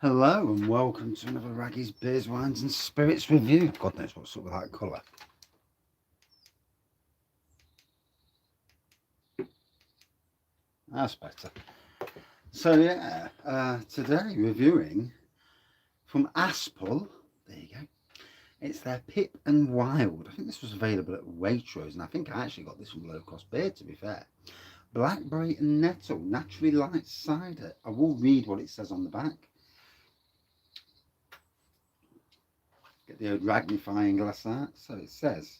Hello and welcome to another Wraggys Beers, Wines and Spirits review. God knows what's up with that colour. That's better. So yeah, today reviewing from Aspall. There you go. It's their Pip and Wild. I think this was available at Waitrose, and I think I actually got this from Low Cost Beer, to be fair. Blackberry and Nettle, naturally light cider. I will read what it says on the back. Get the old magnifying glass out. So it says,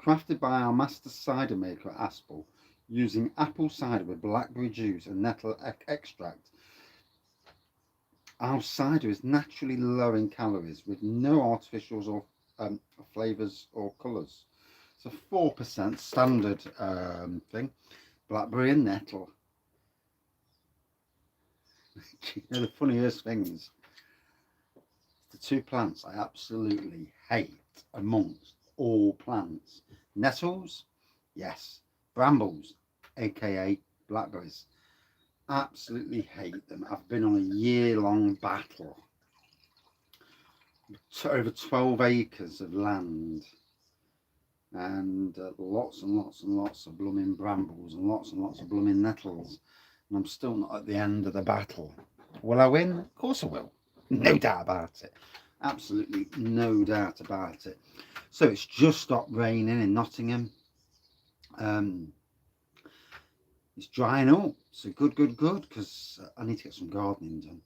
crafted by our master cider maker at Aspall, using apple cider with blackberry juice and nettle extract. Our cider is naturally low in calories with no artificials or flavours or colours. It's a 4% standard thing. Blackberry and nettle. You know, the funniest things, the two plants I absolutely hate amongst all plants. Nettles, yes. Brambles, aka blackberries. Absolutely hate them. I've been on a year-long battle to over 12 acres of land and lots and lots and lots of blooming brambles and lots of blooming nettles, and I'm still not at the end of the battle. Will I win? Of course I will. No doubt about it. Absolutely no doubt about it. So it's just stopped raining in Nottingham. It's drying up, so good, because I need to get some gardening done.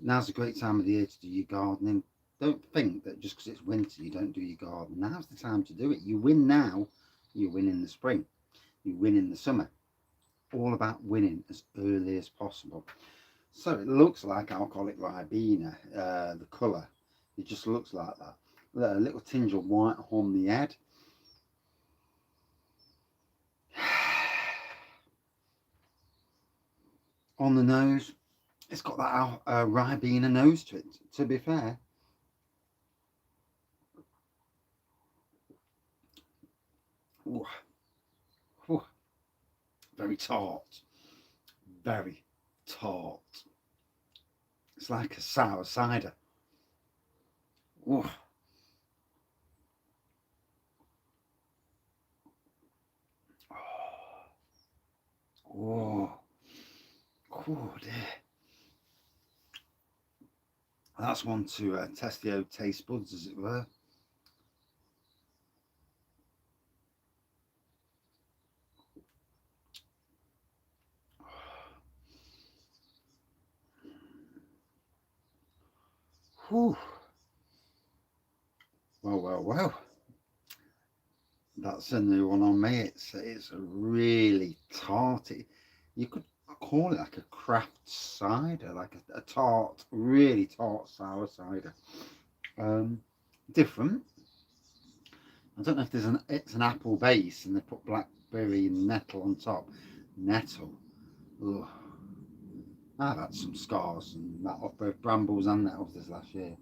Now's a great time of the year to do your gardening. Don't think that just because it's winter you don't do your garden. Now's the time to do it. You win now, you win in the spring, you win in the summer. All about winning as early as possible. So it looks like alcoholic Ribena, the colour. It just looks like that. A little tinge of white on the head. On the nose, it's got that Ribena nose to it, to be fair. Ooh. Ooh. Very tart. Very tart. It's like a sour cider. Ooh. Oh. Oh dear. That's one to test the old taste buds, as it were. Whew. Well. That's a new one on me. It's really tarty. You could call it like a craft cider, like a tart, really tart sour cider. Different. I don't know if it's an apple base and they put blackberry and nettle on top. Nettle. Ugh. I've had some scars and that off both brambles and nettles this last year.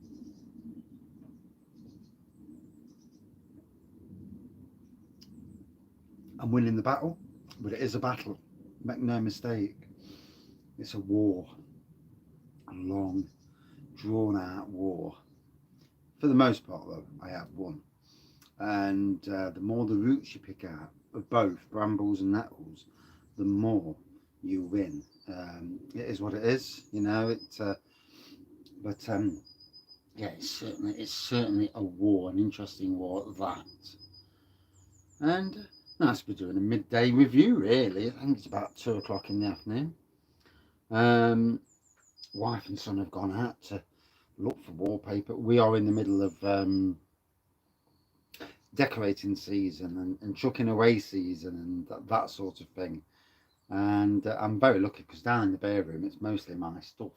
I'm winning the battle, but it is a battle. Make no mistake. It's a war. A long, drawn out war. For the most part, though, I have won. And the more the roots you pick out of both brambles and nettles, the more you win. It is what it is, you know. Yeah, it's certainly a war, an interesting war at that. And nice to be doing a midday review, really. I think it's about 2 o'clock in the afternoon. Wife and son have gone out to look for wallpaper. We are in the middle of decorating season and chucking away season and that sort of thing. And I'm very lucky because down in the bare room it's mostly my stuff,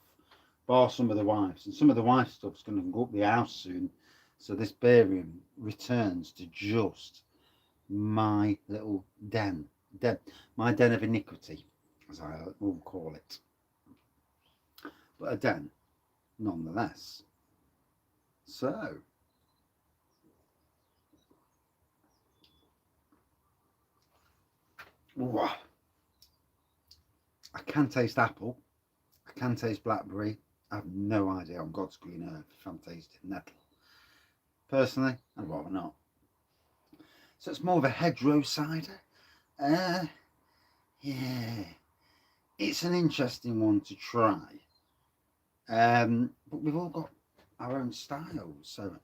bar some of the wife's, and some of the wife's stuff's going to go up the house soon. So this bare room returns to just my little den, my den of iniquity, as I will call it. But a den, nonetheless. So, ooh, I can taste apple, I can taste blackberry, I have no idea on God's green earth if I'm tasting Nettle. Personally, I'd rather not. So it's more of a hedgerow cider. Yeah, it's an interesting one to try. But we've all got our own styles, so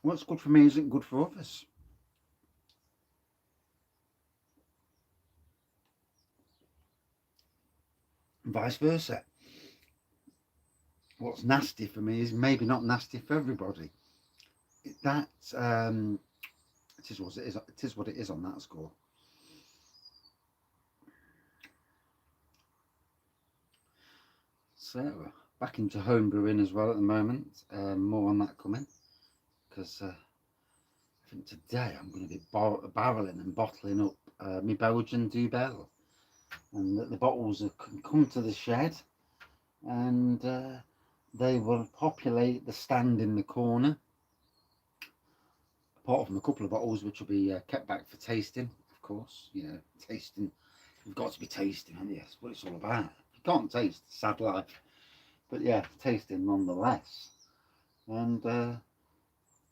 what's good for me isn't good for others. And vice versa. What's nasty for me is maybe not nasty for everybody. That it is what it is. It is what it is on that score. So back into home brewing as well at the moment. More on that coming, because I think today I'm going to be barreling and bottling up my Belgian Dubel, and the bottles have come to the shed, and they will populate the stand in the corner. Apart from a couple of bottles which will be kept back for tasting, of course. You know, tasting. You've got to be tasting, haven't you? That's what it's all about. You can't taste, sad life. But yeah, tasting nonetheless. And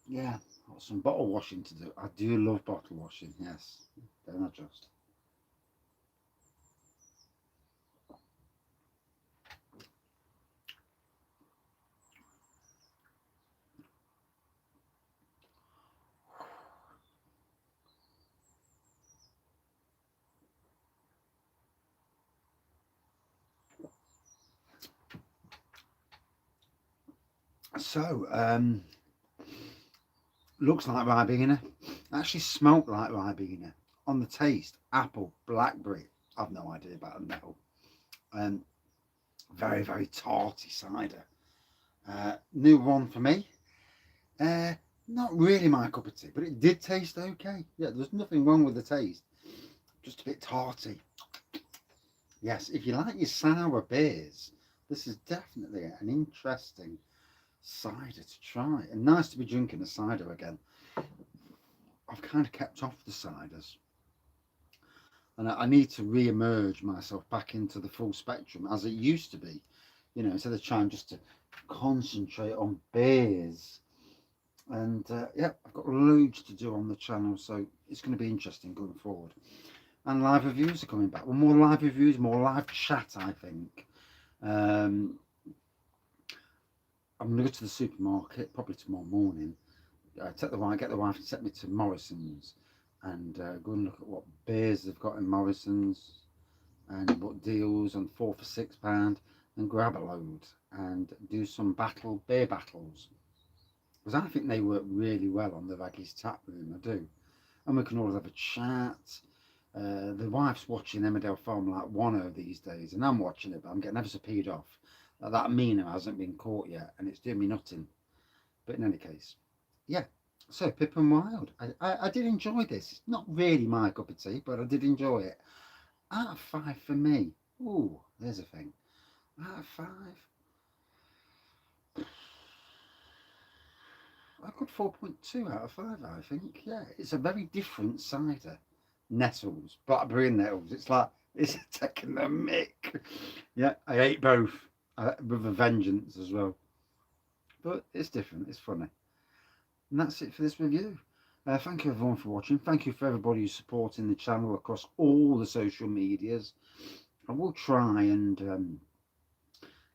yeah, got some bottle washing to do. I do love bottle washing, yes. Don't I just? So, looks like Ribena. Actually smelt like Ribena. On the taste, apple, blackberry. I've no idea about a Nettle. Very, very tarty cider. New one for me. Not really my cup of tea, but it did taste okay. Yeah, there's nothing wrong with the taste. Just a bit tarty. Yes, if you like your sour beers, this is definitely an interesting cider to try. And nice to be drinking a cider again. I've kind of kept off the ciders. And I need to re-emerge myself back into the full spectrum as it used to be. You know, instead of trying just to concentrate on beers. And yeah, I've got loads to do on the channel, so it's going to be interesting going forward. And live reviews are coming back. Well, more live reviews, more live chat, I think. I'm going to go to the supermarket probably tomorrow morning. Get the wife to take me to Morrison's and go and look at what beers they've got in Morrison's and what deals on 4 for £6, and grab a load and do some beer battles. Because I think they work really well on the Wraggys tap room, I do. And we can all have a chat. The wife's watching Emmerdale Farm like Wano these days, and I'm watching it, but I'm getting ever so peed off that Mina hasn't been caught yet, and it's doing me nothing. But in any case, yeah. So Pip and Wild, I did enjoy this. It's not really my cup of tea, but I did enjoy it. Out of 5 for me. Ooh, there's a thing. Out of 5, I got 4.2 out of 5, I think. Yeah, it's a very different cider. Nettles, Blackberry and Nettles. It's like, it's taking the mick. Yeah, I ate both with a vengeance as well. But it's different, it's funny. And that's it for this review. Thank you everyone for watching. Thank you for everybody who's supporting the channel across all the social medias. I will try and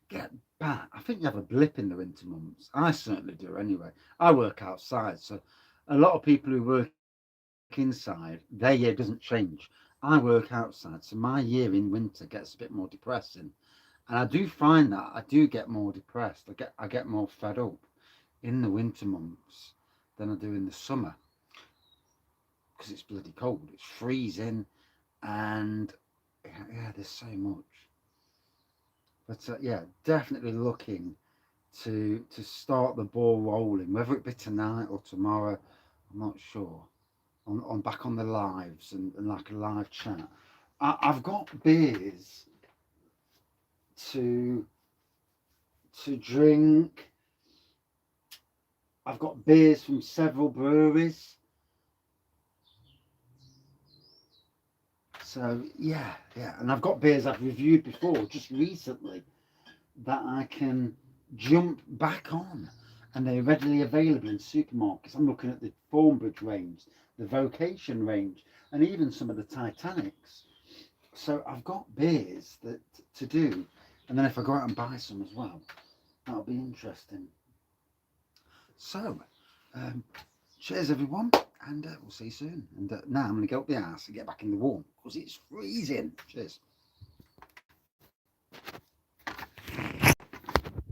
get back. I think you have a blip in the winter months. I certainly do anyway. I work outside, so a lot of people who work inside, their year doesn't change. I work outside, so my year in winter gets a bit more depressing. And I do find that I do get more depressed. I get more fed up in the winter months than I do in the summer, because it's bloody cold. It's freezing, and yeah, there's so much. But yeah, definitely looking to start the ball rolling, whether it be tonight or tomorrow, I'm not sure. On back on the lives and like a live chat. I've got beers to drink. I've got beers from several breweries. So yeah, and I've got beers I've reviewed before just recently. that I can jump back on, and they're readily available in supermarkets. I'm looking at the Thornbridge range, the Vocation range, and even some of the Titanics. So I've got beers that to do, and then if I go out and buy some as well, that'll be interesting. So, cheers everyone, and we'll see you soon. And now I'm going to go up the house and get back in the warm because it's freezing. Cheers.